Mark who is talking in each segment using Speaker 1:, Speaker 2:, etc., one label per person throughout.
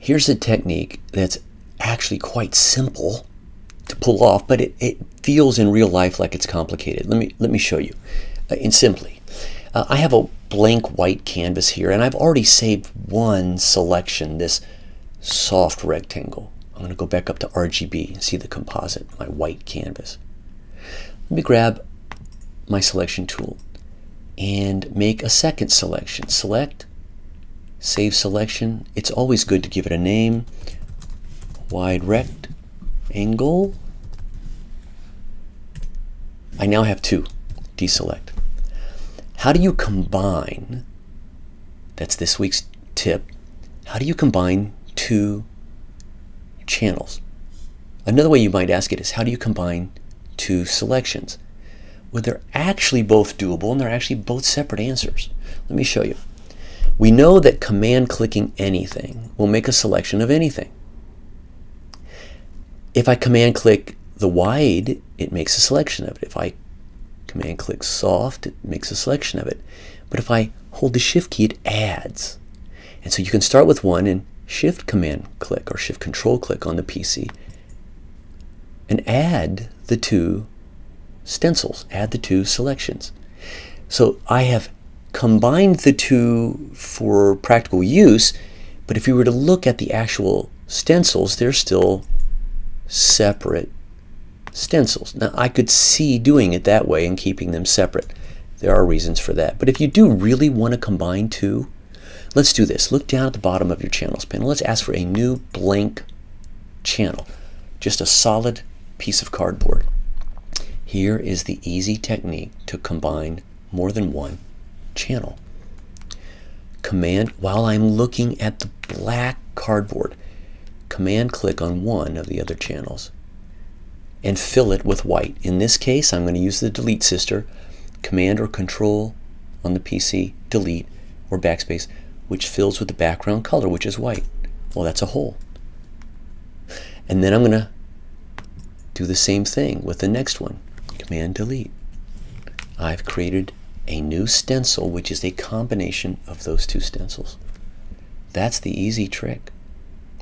Speaker 1: Here's a technique that's actually quite simple to pull off, but it feels in real life like it's complicated. Let me show you. And simply, I have a blank white canvas here, and I've already saved one selection, this soft rectangle. I'm going to go back up to RGB and see the composite, my white canvas. Let me grab my selection tool and make a second selection. Select, save selection. It's always good to give it a name. Wide rectangle. I now have two. Deselect. How do you combine, that's this week's tip, how do you combine two channels? Another way you might ask it is, how do you combine two selections? Well, they're actually both doable, and they're actually both separate answers. Let me show you. We know that command clicking anything will make a selection of anything. If I command click the wide, it makes a selection of it. If I command click soft, it makes a selection of it. But if I hold the shift key, it adds. And so you can start with one and shift command click or shift control click on the PC and add the two stencils, add the two selections. So I have combined the two for practical use, but if you were to look at the actual stencils, they're still separate stencils. Now I could see doing it that way and keeping them separate. There are reasons for that. But if you do really want to combine two, let's do this. Look down at the bottom of your channels panel. Let's ask for a new blank channel. Just a solid piece of cardboard. Here is the easy technique to combine more than one channel. Command, while I'm looking at the black cardboard, command click on one of the other channels and fill it with white. In this case, I'm going to use the delete sister, command or control on the PC, delete or backspace, which fills with the background color, which is white. Well, that's a hole. And then I'm going to do the same thing with the next one, command delete. I've created a new stencil, which is a combination of those two stencils. That's the easy trick.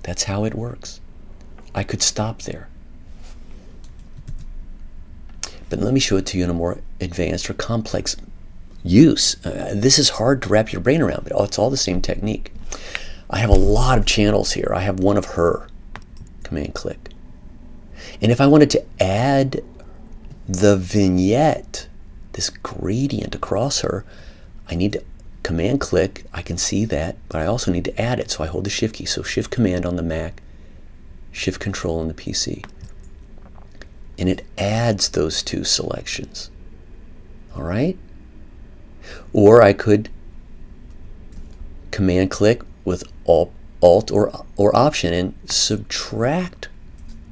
Speaker 1: That's how it works. I could stop there. But let me show it to you in a more advanced or complex use. This is hard to wrap your brain around, but it's all the same technique. I have a lot of channels here. I have one of her. Command click. And if I wanted to add the vignette, this gradient across her, I need to command click. I can see that, but I also need to add it. So I hold the shift key. So shift command on the Mac, shift control on the PC. And it adds those two selections. All right? Or I could command click with alt or option and subtract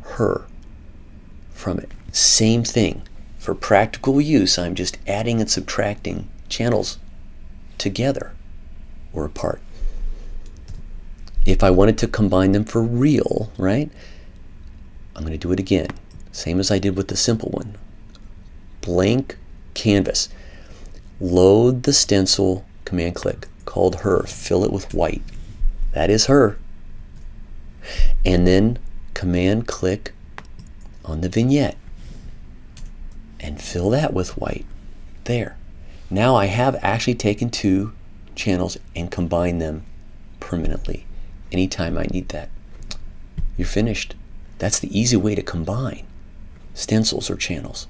Speaker 1: her from it. Same thing. For practical use, I'm just adding and subtracting channels together or apart. If I wanted to combine them for real, right? I'm going to do it again. Same as I did with the simple one. Blank canvas. Load the stencil, command click, called her, fill it with white. That is her. And then command click on the vignette and fill that with white. There. Now I have actually taken two channels and combined them permanently anytime I need that. You're finished. That's the easy way to combine stencils or channels.